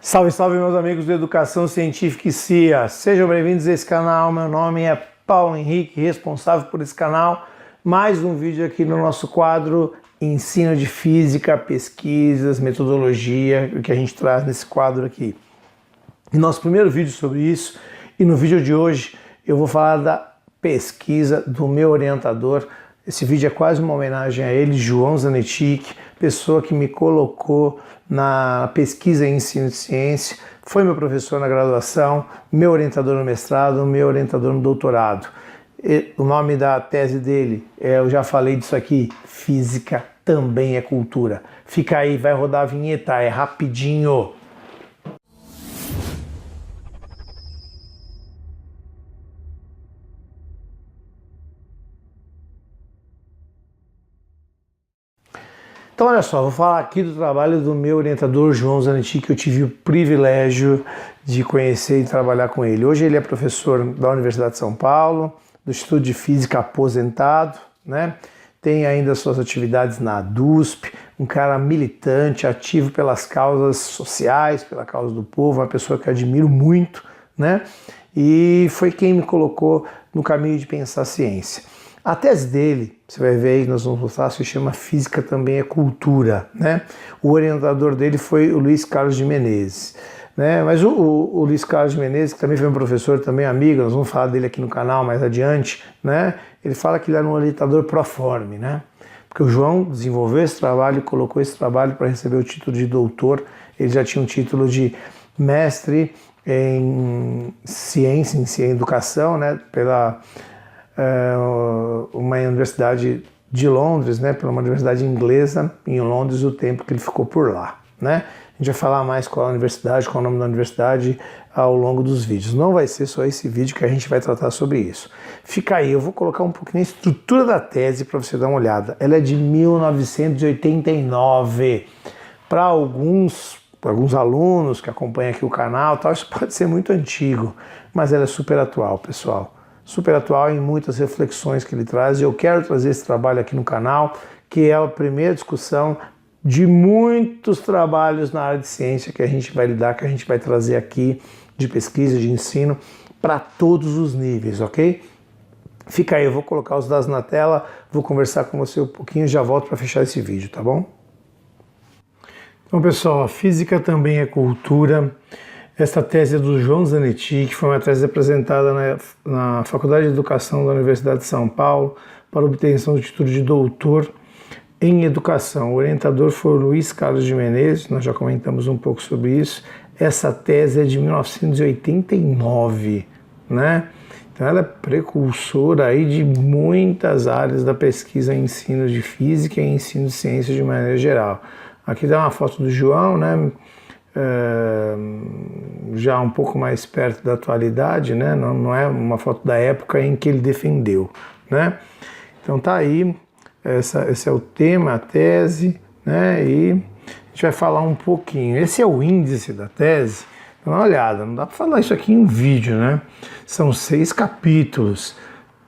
Salve, salve meus amigos do Educação Científica e CIA. Sejam bem-vindos a esse canal. Meu nome é Paulo Henrique, responsável por esse canal. Mais um vídeo aqui no nosso quadro Ensino de Física, Pesquisas, Metodologia, o que a gente traz nesse quadro aqui. E nosso primeiro vídeo sobre isso, e no vídeo de hoje eu vou falar da pesquisa do meu orientador. Esse vídeo é quase uma homenagem a ele, João Zanetic, pessoa que me colocou na pesquisa em ensino de ciência, foi meu professor na graduação, meu orientador no mestrado, meu orientador no doutorado. O nome da tese dele, eu já falei disso aqui, Física também é cultura. Fica aí, vai rodar a vinheta, é rapidinho. Então olha só, vou falar aqui do trabalho do meu orientador João Zanetic, que eu tive o privilégio de conhecer e trabalhar com ele. Hoje ele é professor da Universidade de São Paulo, do Instituto de Física aposentado, né? Tem ainda suas atividades na ADUSP, um cara militante, ativo pelas causas sociais, pela causa do povo, uma pessoa que eu admiro muito, né? E foi quem me colocou no caminho de pensar ciência. A tese dele, você vai ver aí, nós vamos mostrar, se chama Física também é cultura, né? O orientador dele foi o Luiz Carlos de Menezes, né? Mas o Luiz Carlos de Menezes, que também foi um professor, também amigo, nós vamos falar dele aqui no canal mais adiante, né? Ele fala que ele era um orientador proforme, né? Porque o João desenvolveu esse trabalho, colocou esse trabalho para receber o título de doutor. Ele já tinha um título de mestre em ciência, em educação, né? Pela uma universidade de Londres, né, pela uma universidade inglesa em Londres, o tempo que ele ficou por lá, né? A gente vai falar mais qual a universidade, qual é o nome da universidade ao longo dos vídeos. Não vai ser só esse vídeo que a gente vai tratar sobre isso. Fica aí, eu vou colocar um pouquinho a estrutura da tese para você dar uma olhada. Ela é de 1989. Para alguns alunos que acompanham aqui o canal, tal, isso pode ser muito antigo, mas ela é super atual, pessoal. Super atual em muitas reflexões que ele traz, e eu quero trazer esse trabalho aqui no canal, que é a primeira discussão de muitos trabalhos na área de ciência que a gente vai lidar, que a gente vai trazer aqui, de pesquisa, de ensino, para todos os níveis, ok? Fica aí, eu vou colocar os dados na tela, vou conversar com você um pouquinho e já volto para fechar esse vídeo, tá bom? Então, pessoal, a física também é cultura. Esta tese é do João Zanetic, foi uma tese apresentada na Faculdade de Educação da Universidade de São Paulo para obtenção do título de doutor em educação. O orientador foi o Luiz Carlos de Menezes, nós já comentamos um pouco sobre isso. Essa tese é de 1989, né? Então ela é precursora aí de muitas áreas da pesquisa em ensino de física e ensino de ciência de maneira geral. Aqui dá uma foto do João, né? Já um pouco mais perto da atualidade, né? Não é uma foto da época em que ele defendeu, né? Então tá aí, esse é o tema, a tese, né? E a gente vai falar um pouquinho. Esse é o índice da tese. Dá uma olhada, não dá para falar isso aqui em um vídeo, né? São 6 capítulos,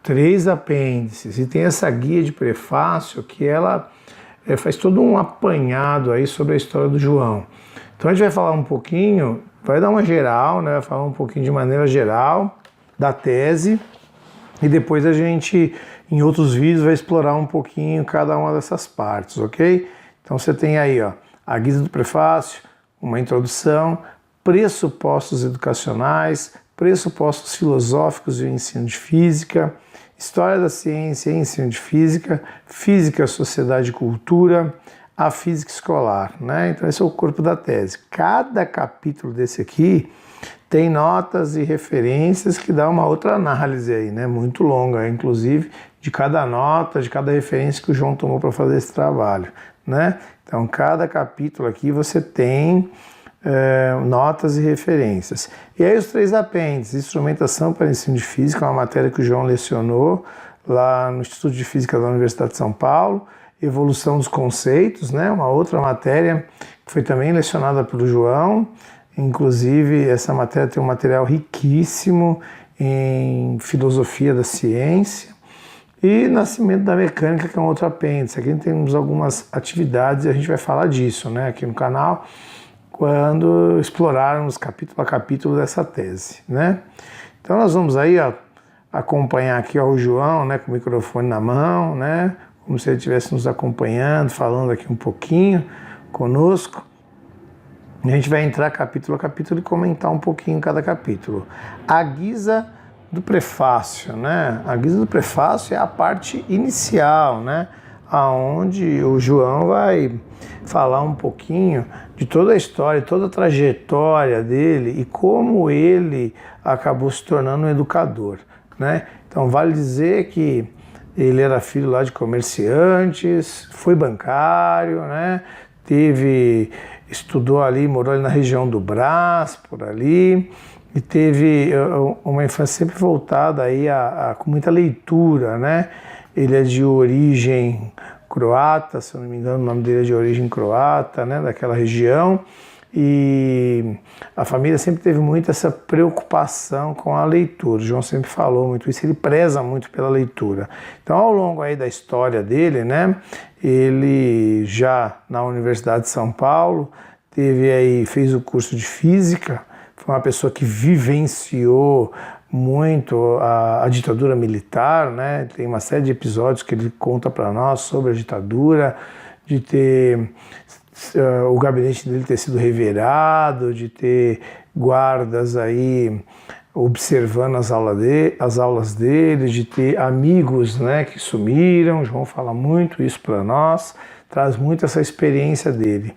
3 apêndices, e tem essa guia de prefácio que ela faz todo um apanhado aí sobre a história do João. Então a gente vai falar um pouquinho, vai dar uma geral, né? Vai falar um pouquinho de maneira geral da tese, e depois a gente, em outros vídeos, vai explorar um pouquinho cada uma dessas partes, ok? Então você tem aí, ó, a guia do prefácio, uma introdução, pressupostos educacionais, pressupostos filosóficos e ensino de física, história da ciência e ensino de física, física, sociedade e cultura, a física escolar, né? Então esse é o corpo da tese. Cada capítulo desse aqui tem notas e referências que dá uma outra análise aí, né? Muito longa, inclusive, de cada nota, de cada referência que o João tomou para fazer esse trabalho, né? Então cada capítulo aqui você tem notas e referências. E aí os 3 apêndices, instrumentação para ensino de física, uma matéria que o João lecionou lá no Instituto de Física da Universidade de São Paulo, evolução dos conceitos, né? Uma outra matéria que foi também lecionada pelo João, inclusive essa matéria tem um material riquíssimo em filosofia da ciência, e nascimento da mecânica, que é um outro apêndice. Aqui temos algumas atividades e a gente vai falar disso, né? Aqui no canal, quando explorarmos capítulo a capítulo dessa tese, né? Então nós vamos aí, ó, acompanhar aqui, ó, o João, né, com o microfone na mão, né, como se ele estivesse nos acompanhando, falando aqui um pouquinho conosco. A gente vai entrar capítulo a capítulo e comentar um pouquinho cada capítulo. A guisa do prefácio, né? A guisa do prefácio é a parte inicial, né? Aonde o João vai falar um pouquinho de toda a história, toda a trajetória dele e como ele acabou se tornando um educador, né? Então vale dizer que ele era filho lá de comerciantes, foi bancário, né? Estudou ali, morou ali na região do Brás, por ali, e teve uma infância sempre voltada aí com muita leitura, né? Ele é de origem croata, se eu não me engano, o nome dele é de origem croata, né? Daquela região, e a família sempre teve muito essa preocupação com a leitura. O João sempre falou muito isso, ele preza muito pela leitura. Então, ao longo aí da história dele, né? Ele já na Universidade de São Paulo fez o curso de física, foi uma pessoa que vivenciou muito a ditadura militar, né? Tem uma série de episódios que ele conta para nós sobre a ditadura, de ter o gabinete dele ter sido revirado, de ter guardas aí observando as aulas dele, de ter amigos, né, que sumiram. O João fala muito isso para nós, traz muito essa experiência dele.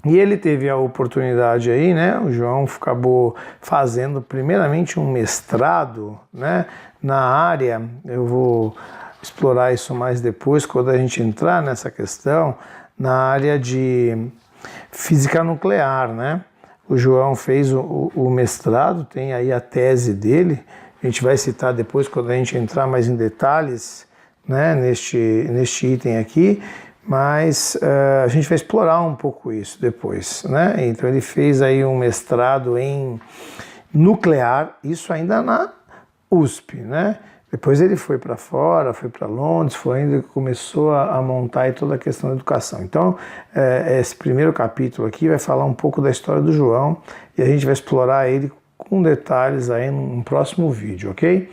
E ele teve a oportunidade aí, né, o João acabou fazendo primeiramente um mestrado, né, na área, eu vou explorar isso mais depois, quando a gente entrar nessa questão, na área de física nuclear, né. O João fez o mestrado, tem aí a tese dele, a gente vai citar depois quando a gente entrar mais em detalhes, né, neste item aqui, mas a gente vai explorar um pouco isso depois, né? Então ele fez aí um mestrado em nuclear, isso ainda na USP, né? Depois ele foi para fora, foi para Londres, foi ainda que começou a montar aí toda a questão da educação. Então esse primeiro capítulo aqui vai falar um pouco da história do João e a gente vai explorar ele com detalhes aí num próximo vídeo, ok?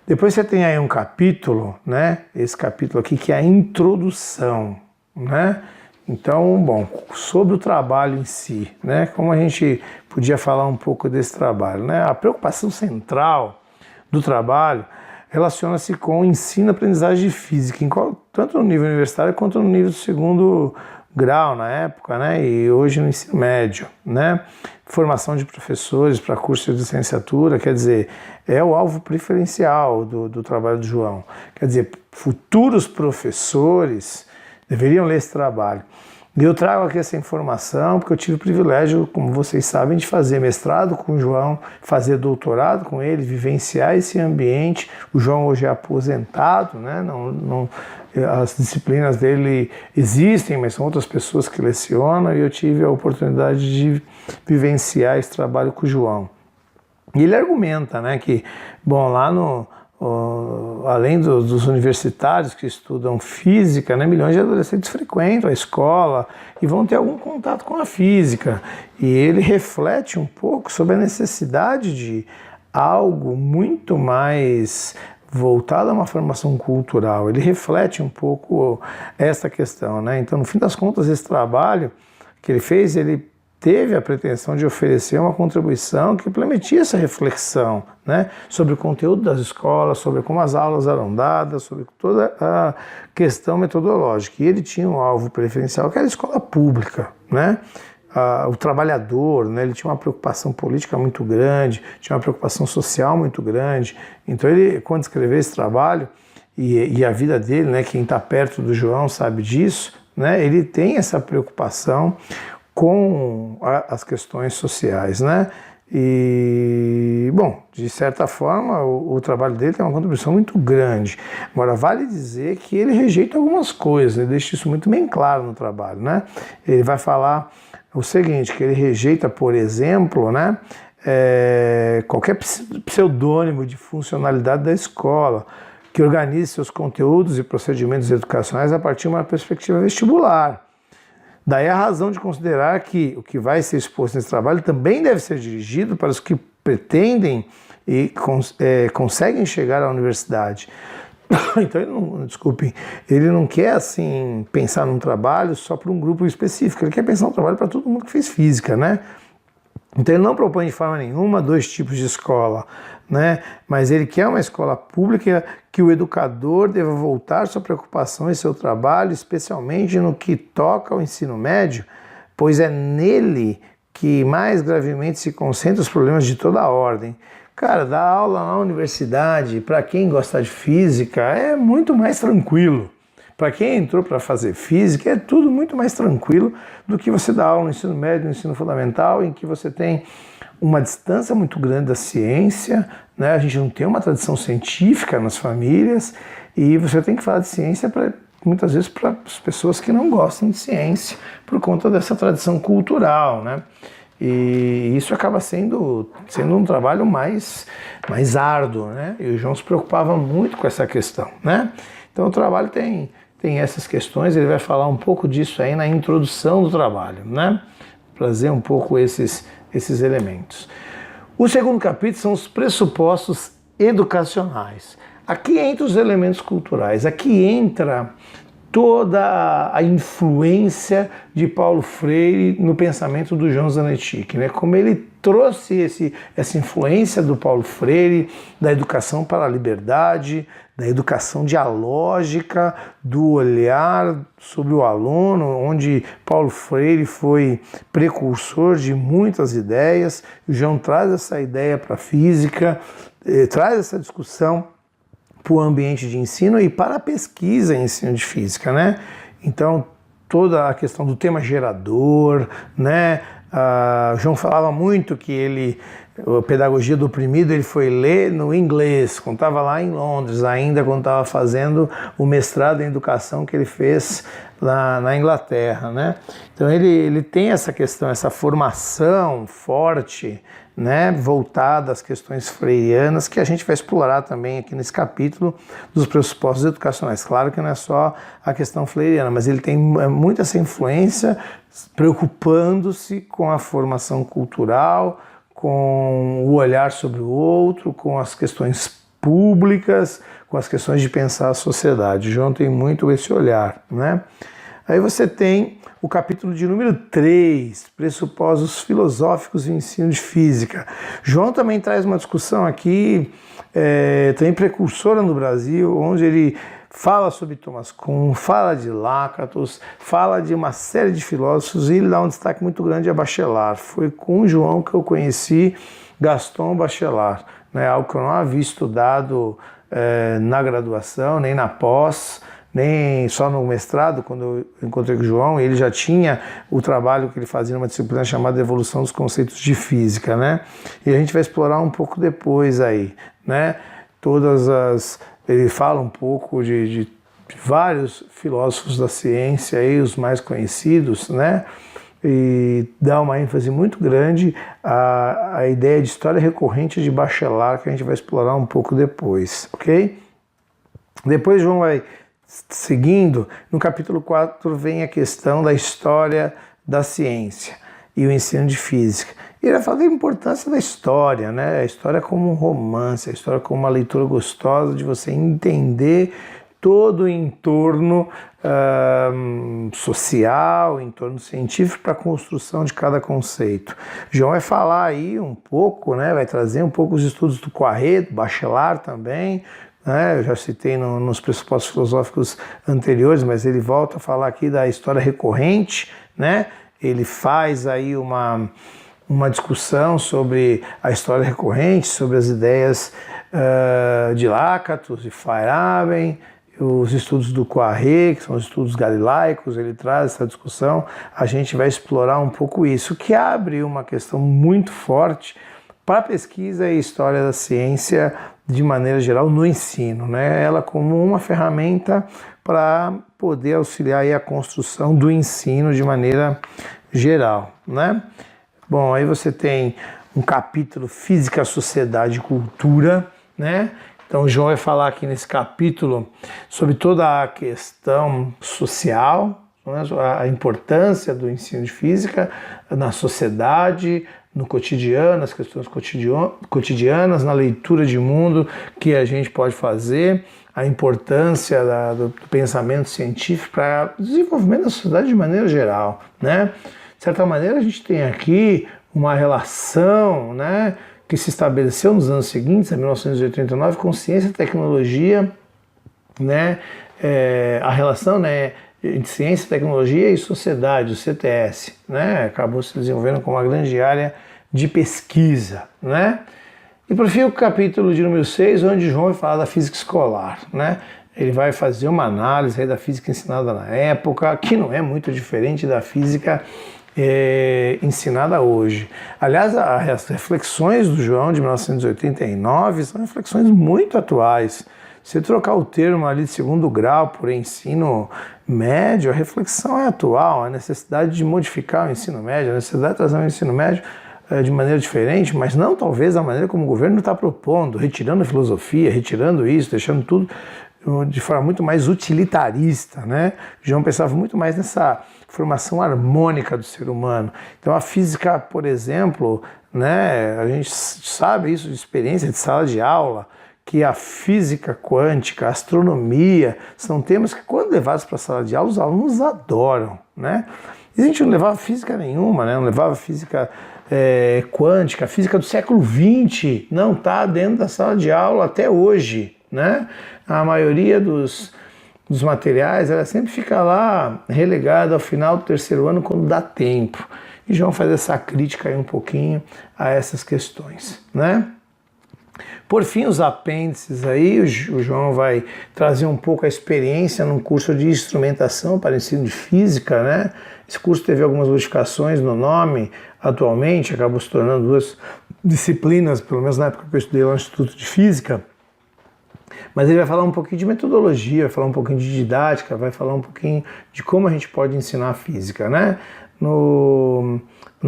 Depois você tem aí um capítulo, né? Esse capítulo aqui que é a introdução, né? Então, bom, sobre o trabalho em si, né? Como a gente podia falar um pouco desse trabalho, né? A preocupação central do trabalho relaciona-se com o ensino e aprendizagem de física, tanto no nível universitário quanto no nível do segundo grau na época, né? E hoje no ensino médio, né? Formação de professores para curso de licenciatura, quer dizer, é o alvo preferencial do trabalho do João. Quer dizer, futuros professores deveriam ler esse trabalho. E eu trago aqui essa informação porque eu tive o privilégio, como vocês sabem, de fazer mestrado com o João, fazer doutorado com ele, vivenciar esse ambiente. O João hoje é aposentado, né? As disciplinas dele existem, mas são outras pessoas que lecionam, e eu tive a oportunidade de vivenciar esse trabalho com o João. E ele argumenta, né, que, bom, lá além dos universitários que estudam física, né, milhões de adolescentes frequentam a escola e vão ter algum contato com a física. E ele reflete um pouco sobre a necessidade de algo muito mais voltado a uma formação cultural. Ele reflete um pouco essa questão, né? Então, no fim das contas, esse trabalho que ele fez, ele teve a pretensão de oferecer uma contribuição que permitia essa reflexão, né, sobre o conteúdo das escolas, sobre como as aulas eram dadas, sobre toda a questão metodológica. E ele tinha um alvo preferencial, que era a escola pública, né? O trabalhador, né, ele tinha uma preocupação política muito grande, tinha uma preocupação social muito grande. Então ele, quando escreveu esse trabalho, e a vida dele, né, quem está perto do João sabe disso, né, ele tem essa preocupação com as questões sociais, né? E, bom, de certa forma, o trabalho dele tem uma contribuição muito grande. Agora, vale dizer que ele rejeita algumas coisas, ele deixa isso muito bem claro no trabalho, né? Ele vai falar o seguinte, que ele rejeita, por exemplo, né, qualquer pseudônimo de funcionalidade da escola, que organize seus conteúdos e procedimentos educacionais a partir de uma perspectiva vestibular. Daí a razão de considerar que o que vai ser exposto nesse trabalho também deve ser dirigido para os que pretendem e conseguem chegar à universidade. Então, ele não quer assim pensar num trabalho só para um grupo específico, ele quer pensar um trabalho para todo mundo que fez física, né? Então ele não propõe de forma nenhuma dois tipos de escola, né? Mas ele quer uma escola pública que o educador deva voltar sua preocupação e seu trabalho, especialmente no que toca ao ensino médio, pois é nele que mais gravemente se concentram os problemas de toda a ordem. Cara, dar aula na universidade, para quem gosta de física, é muito mais tranquilo. Para quem entrou para fazer física, é tudo muito mais tranquilo do que você dar aula no ensino médio, no ensino fundamental, em que você tem uma distância muito grande da ciência, né? A gente não tem uma tradição científica nas famílias e você tem que falar de ciência muitas vezes para as pessoas que não gostam de ciência por conta dessa tradição cultural, né? E isso acaba sendo um trabalho mais árduo, né? E o João se preocupava muito com essa questão, né? Então o trabalho tem essas questões, ele vai falar um pouco disso aí na introdução do trabalho, né? Trazer um pouco esses elementos. O segundo capítulo são os pressupostos educacionais. Aqui entra os elementos culturais, aqui entra toda a influência de Paulo Freire no pensamento do João Zanetti, né? Como ele trouxe essa influência do Paulo Freire, da educação para a liberdade, da educação dialógica, do olhar sobre o aluno, onde Paulo Freire foi precursor de muitas ideias. O João traz essa ideia para a física, traz essa discussão para o ambiente de ensino e para a pesquisa em ensino de física, né? Então, toda a questão do tema gerador, né? João falava muito que a pedagogia do oprimido ele foi ler no inglês, quando estava lá em Londres, ainda quando estava fazendo o mestrado em educação que ele fez lá na Inglaterra, né? Então ele tem essa questão, essa formação forte, né, voltada às questões freirianas, que a gente vai explorar também aqui nesse capítulo dos pressupostos educacionais. Claro que não é só a questão freiriana, mas ele tem muito essa influência, preocupando-se com a formação cultural, com o olhar sobre o outro, com as questões públicas, com as questões de pensar a sociedade. João tem muito esse olhar, né? Aí você tem o capítulo de número 3, pressupostos filosóficos e ensino de física. João também traz uma discussão aqui, também precursora no Brasil, onde ele fala sobre Thomas Kuhn, fala de Lakatos, fala de uma série de filósofos e ele dá um destaque muito grande a Bachelard. Foi com o João que eu conheci Gaston Bachelard, né, algo que eu não havia estudado na graduação, nem na pós, nem só no mestrado. Quando eu encontrei com o João, ele já tinha o trabalho que ele fazia numa disciplina chamada Evolução dos Conceitos de Física, né? E a gente vai explorar um pouco depois aí, né? Ele fala um pouco de vários filósofos da ciência aí, os mais conhecidos, né? E dá uma ênfase muito grande à ideia de história recorrente de Bachelard, que a gente vai explorar um pouco depois, ok? Depois João vai seguindo, no capítulo 4 vem a questão da história da ciência e o ensino de física. E ele vai falar da importância da história, né? A história como um romance, a história como uma leitura gostosa de você entender todo o entorno social, o entorno científico para a construção de cada conceito. João vai falar aí um pouco, né? Vai trazer um pouco os estudos do Poiré, do Bachelard também, eu já citei nos pressupostos filosóficos anteriores, mas ele volta a falar aqui da história recorrente, né? Ele faz aí uma discussão sobre a história recorrente, sobre as ideias de Lakatos, de Feyerabend, os estudos do Poiré, que são os estudos galileicos. Ele traz essa discussão. A gente vai explorar um pouco isso, que abre uma questão muito forte para a pesquisa e história da ciência de maneira geral no ensino, né? Ela como uma ferramenta para poder auxiliar aí a construção do ensino de maneira geral, né? Bom, aí você tem um capítulo Física, Sociedade e Cultura, né? Então o João vai falar aqui nesse capítulo sobre toda a questão social, a importância do ensino de física na sociedade, no cotidiano, nas questões cotidianas, na leitura de mundo que a gente pode fazer, a importância do pensamento científico para o desenvolvimento da sociedade de maneira geral, né? De certa maneira, a gente tem aqui uma relação, né, que se estabeleceu nos anos seguintes, em 1989, com ciência e tecnologia, né, a relação, né, entre ciência, tecnologia e sociedade, o CTS, né, acabou se desenvolvendo como uma grande área de pesquisa, né. E por fim o capítulo de número 6, onde João vai falar da física escolar, né. Ele vai fazer uma análise aí da física ensinada na época, que não é muito diferente da física ensinada hoje. Aliás, as reflexões do João de 1989 são reflexões muito atuais. Se trocar o termo ali de segundo grau por ensino médio, a reflexão é atual, a necessidade de modificar o ensino médio, a necessidade de trazer o ensino médio de maneira diferente, mas não talvez da maneira como o governo está propondo, retirando a filosofia, retirando isso, deixando tudo de forma muito mais utilitarista, né? João pensava muito mais nessa formação harmônica do ser humano. Então a física, por exemplo, né, a gente sabe isso de experiência de sala de aula, que a física quântica, a astronomia, são temas que quando levados para a sala de aula os alunos adoram, né? E a gente não levava física nenhuma, né? Não levava física quântica, a física do século XX não está dentro da sala de aula até hoje, né? A maioria dos materiais, ela sempre fica lá relegada ao final do terceiro ano quando dá tempo. E João faz essa crítica aí um pouquinho a essas questões, né? Por fim, os apêndices aí, o João vai trazer um pouco a experiência num curso de instrumentação para ensino de física, né? Esse curso teve algumas modificações no nome atualmente, acabou se tornando 2 disciplinas, pelo menos na época que eu estudei lá no Instituto de Física. Mas ele vai falar um pouquinho de metodologia, vai falar um pouquinho de didática, vai falar um pouquinho de como a gente pode ensinar a física, né? No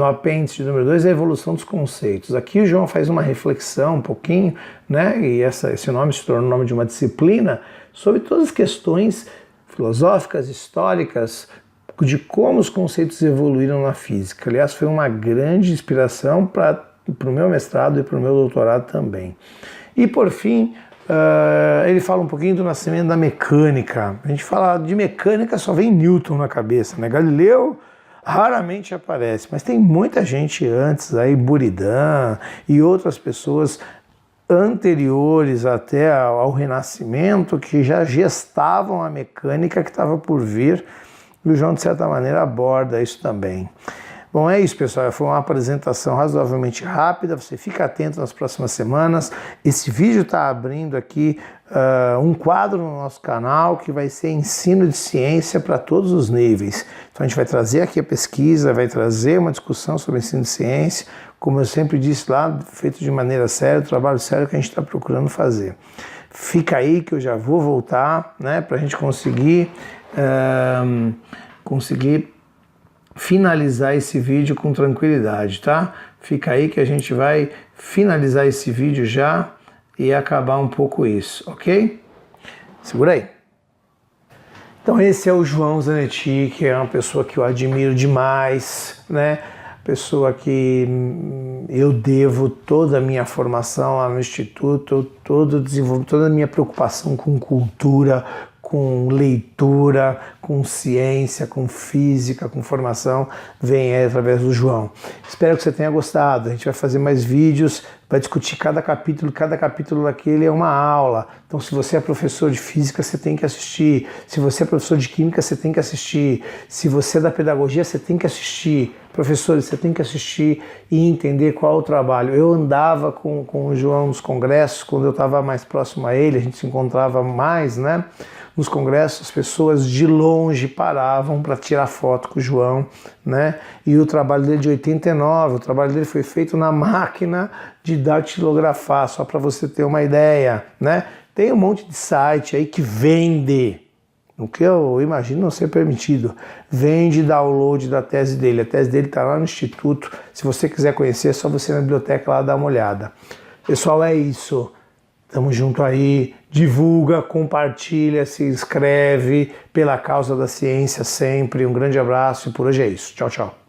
apêndice número 2, a evolução dos conceitos. Aqui o João faz uma reflexão um pouquinho, né? E esse nome se tornou o nome de uma disciplina sobre todas as questões filosóficas, históricas, de como os conceitos evoluíram na física. Aliás, foi uma grande inspiração para o meu mestrado e para o meu doutorado também. E por fim, ele fala um pouquinho do nascimento da mecânica. A gente fala de mecânica, só vem Newton na cabeça, né? Galileu raramente aparece, mas tem muita gente antes, aí Buridan e outras pessoas anteriores até ao Renascimento que já gestavam a mecânica que estava por vir, e o João, de certa maneira, aborda isso também. Bom, é isso, pessoal. Foi uma apresentação razoavelmente rápida. Você fica atento nas próximas semanas. Esse vídeo está abrindo aqui um quadro no nosso canal que vai ser ensino de ciência para todos os níveis. Então a gente vai trazer aqui a pesquisa, vai trazer uma discussão sobre ensino de ciência, como eu sempre disse lá, feito de maneira séria, o trabalho sério que a gente está procurando fazer. Fica aí que eu já vou voltar, né, para a gente conseguir finalizar esse vídeo com tranquilidade, tá? Fica aí que a gente vai finalizar esse vídeo já e acabar um pouco isso, ok? Segura aí. Então esse é o João Zanetti, que é uma pessoa que eu admiro demais, né? Pessoa que eu devo toda a minha formação lá no Instituto, toda a minha preocupação com cultura, com leitura, com ciência, com física, com formação, vem através do João. Espero que você tenha gostado. A gente vai fazer mais vídeos, vai discutir cada capítulo daquele é uma aula. Então, se você é professor de física, você tem que assistir. Se você é professor de química, você tem que assistir. Se você é da pedagogia, você tem que assistir. Professores, você tem que assistir e entender qual é o trabalho. Eu andava com o João nos congressos, quando eu estava mais próximo a ele, a gente se encontrava mais, né? Nos congressos, as pessoas de longe paravam para tirar foto com o João, né? E o trabalho dele de 89, o trabalho dele foi feito na máquina de datilografar, só para você ter uma ideia, né? Tem um monte de site aí que vende, o que eu imagino não ser permitido, vende download da tese dele. A tese dele está lá no Instituto. Se você quiser conhecer, é só você ir na biblioteca lá dar uma olhada. Pessoal, é isso. Tamo junto aí, divulga, compartilha, se inscreve pela causa da ciência sempre. Um grande abraço e por hoje é isso. Tchau, tchau.